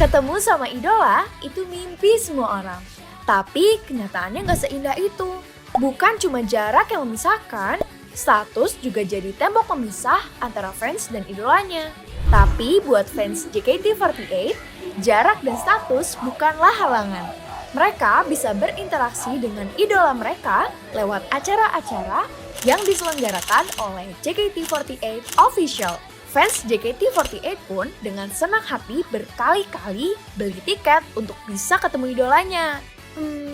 Ketemu sama idola itu mimpi semua orang. Tapi kenyataannya nggak seindah itu. Bukan cuma jarak yang memisahkan, status juga jadi tembok pemisah antara fans dan idolanya. Tapi buat fans JKT48, jarak dan status bukanlah halangan. Mereka bisa berinteraksi dengan idola mereka lewat acara-acara yang diselenggarakan oleh JKT48 Official. Fans JKT48 pun dengan senang hati berkali-kali beli tiket untuk bisa ketemu idolanya.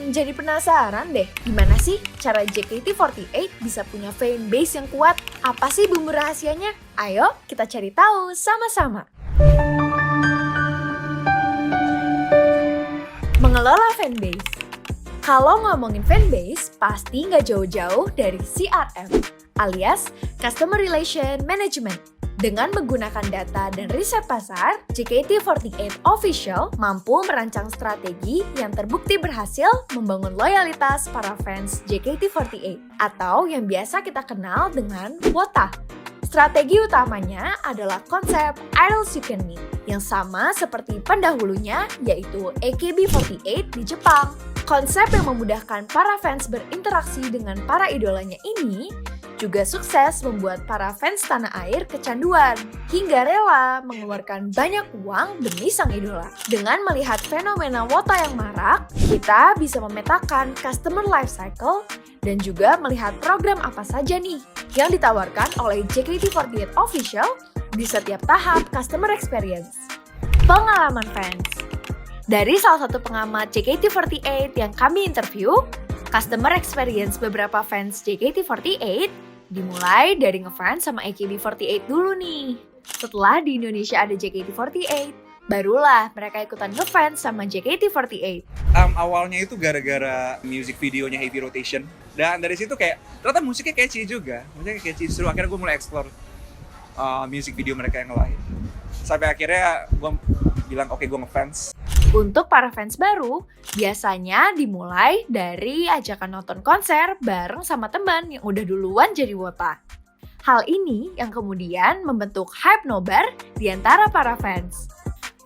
Jadi penasaran deh, gimana sih cara JKT48 bisa punya fanbase yang kuat? Apa sih bumbu rahasianya? Ayo kita cari tahu sama-sama. Mengelola fanbase. Kalau ngomongin fanbase, pasti nggak jauh-jauh dari CRM, alias Customer Relation Management. Dengan menggunakan data dan riset pasar, JKT48 Official mampu merancang strategi yang terbukti berhasil membangun loyalitas para fans JKT48 atau yang biasa kita kenal dengan WOTA. Strategi utamanya adalah konsep Idols You Can Meet yang sama seperti pendahulunya yaitu AKB48 di Jepang. Konsep yang memudahkan para fans berinteraksi dengan para idolanya ini juga sukses membuat para fans tanah air kecanduan, hingga rela mengeluarkan banyak uang demi sang idola. Dengan melihat fenomena WOTA yang marak, kita bisa memetakan customer life cycle dan juga melihat program apa saja nih yang ditawarkan oleh JKT48 Official di setiap tahap customer experience. Pengalaman fans. Dari salah satu pengamat JKT48 yang kami interview, customer experience beberapa fans JKT48 dimulai dari ngefans sama AKB48 dulu nih. Setelah di Indonesia ada JKT48, barulah mereka ikutan ngefans sama JKT48. Awalnya itu gara-gara music videonya Heavy Rotation. Dan dari situ kayak, ternyata musiknya catchy juga. Musiknya catchy, seru. Akhirnya gue mulai explore music video mereka yang lain. Sampai akhirnya gue bilang, oke, gue ngefans. Untuk para fans baru, biasanya dimulai dari ajakan nonton konser bareng sama teman yang udah duluan jadi WOTA. Hal ini yang kemudian membentuk hype nobar di antara para fans.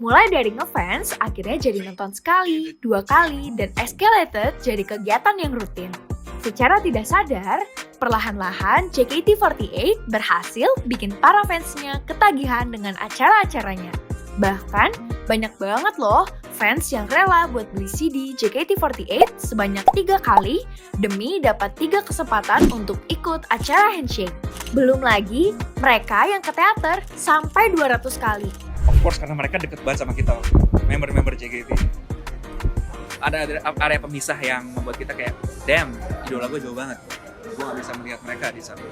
Mulai dari ngefans, akhirnya jadi nonton sekali, 2 kali, dan escalated jadi kegiatan yang rutin. Secara tidak sadar, perlahan-lahan JKT48 berhasil bikin para fansnya ketagihan dengan acara-acaranya. Bahkan, banyak banget loh fans yang rela buat beli CD JKT48 sebanyak 3 kali demi dapat 3 kesempatan untuk ikut acara handshake. Belum lagi, mereka yang ke teater sampai 200 kali. Of course, karena mereka deket banget sama kita, member-member JKT. Ada area pemisah yang membuat kita kayak, damn, idola gue jauh banget. Gue gak bisa melihat mereka di sana.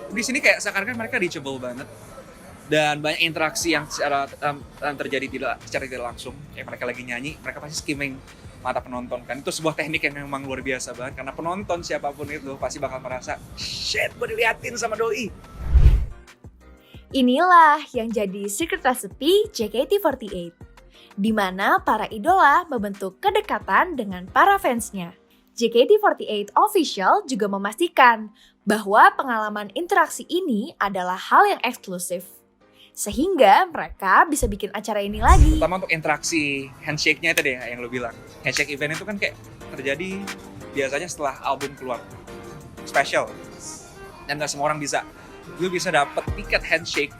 Di sini kayak seakan-akan mereka reachable banget. Dan banyak interaksi yang terjadi secara tidak langsung. Kayak mereka lagi nyanyi, mereka pasti skimming mata penonton kan. Itu sebuah teknik yang memang luar biasa banget. Karena penonton siapapun itu pasti bakal merasa, shit, gue diliatin sama doi. Inilah yang jadi secret recipe JKT48, di mana para idola membentuk kedekatan dengan para fansnya. JKT48 Official juga memastikan bahwa pengalaman interaksi ini adalah hal yang eksklusif. Sehingga mereka bisa bikin acara ini lagi. Pertama untuk interaksi handshake-nya itu deh yang lo bilang. Handshake event itu kan kayak terjadi biasanya setelah album keluar. Special. Dan gak semua orang bisa. Lu bisa dapet tiket handshake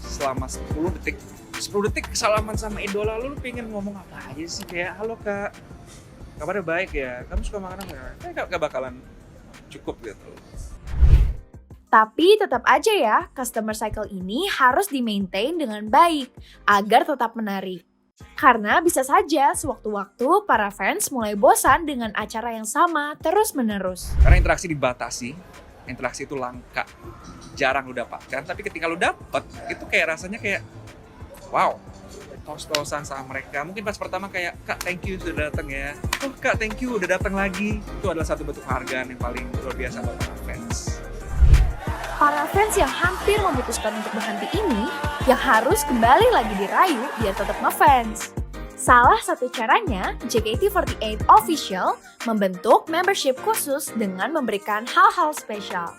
selama 10 detik. 10 detik salaman sama idola lu pengen ngomong apa aja sih. Kayak, halo kak, kabarnya baik ya? Kamu suka makan apa? Kayak gak bakalan cukup gitu. Tapi tetap aja ya, customer cycle ini harus di-maintain dengan baik agar tetap menarik. Karena bisa saja sewaktu-waktu para fans mulai bosan dengan acara yang sama terus-menerus. Karena interaksi dibatasi, interaksi itu langka, jarang lu dapatkan. Tapi ketika lu dapet, itu kayak rasanya kayak, wow, tos-tosan sama mereka. Mungkin pas pertama kayak, kak thank you sudah datang ya. Oh kak thank you udah datang lagi. Itu adalah satu bentuk penghargaan yang paling luar biasa buat para fans. Para fans yang hampir memutuskan untuk berhenti ini, yang harus kembali lagi dirayu biar tetap ngefans. Salah satu caranya, JKT48 Official membentuk membership khusus dengan memberikan hal-hal spesial.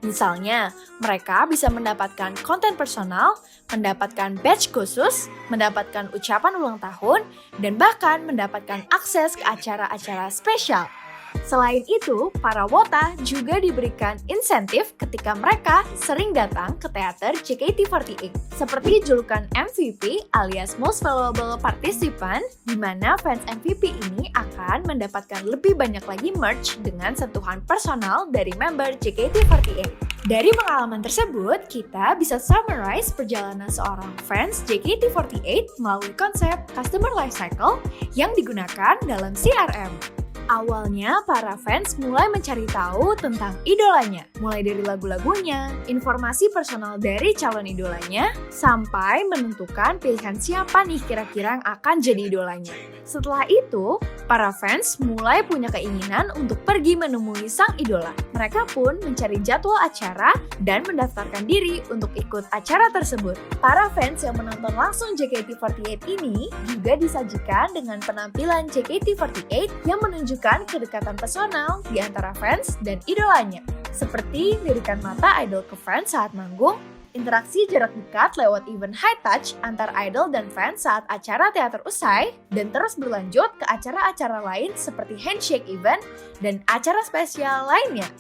Misalnya, mereka bisa mendapatkan konten personal, mendapatkan badge khusus, mendapatkan ucapan ulang tahun, dan bahkan mendapatkan akses ke acara-acara spesial. Selain itu, para wota juga diberikan insentif ketika mereka sering datang ke teater JKT48, seperti julukan MVP alias Most Valuable Participant, di mana fans MVP ini akan mendapatkan lebih banyak lagi merch dengan sentuhan personal dari member JKT48. Dari pengalaman tersebut, kita bisa summarize perjalanan seorang fans JKT48 melalui konsep Customer Life Cycle yang digunakan dalam CRM. Awalnya, para fans mulai mencari tahu tentang idolanya, mulai dari lagu-lagunya, informasi personal dari calon idolanya, sampai menentukan pilihan siapa nih kira-kira yang akan jadi idolanya. Setelah itu, para fans mulai punya keinginan untuk pergi menemui sang idola. Mereka pun mencari jadwal acara dan mendaftarkan diri untuk ikut acara tersebut. Para fans yang menonton langsung JKT48 ini juga disajikan dengan penampilan JKT48 yang menunjukkan kedekatan personal di antara fans dan idolanya. Seperti lirikan mata idol ke fans saat manggung, interaksi jarak dekat lewat event high touch antar idol dan fans saat acara teater usai, dan terus berlanjut ke acara-acara lain seperti handshake event dan acara spesial lainnya.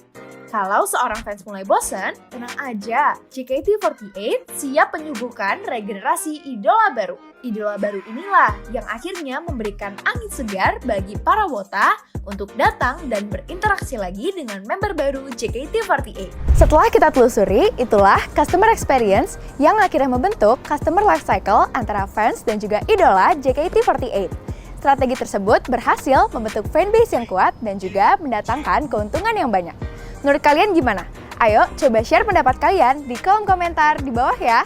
Kalau seorang fans mulai bosan, tenang aja, JKT48 siap menyuguhkan regenerasi idola baru. Idola baru inilah yang akhirnya memberikan angin segar bagi para wota untuk datang dan berinteraksi lagi dengan member baru JKT48. Setelah kita telusuri, itulah customer experience yang akhirnya membentuk customer life cycle antara fans dan juga idola JKT48. Strategi tersebut berhasil membentuk fanbase yang kuat dan juga mendatangkan keuntungan yang banyak. Menurut kalian gimana? Ayo coba share pendapat kalian di kolom komentar di bawah ya!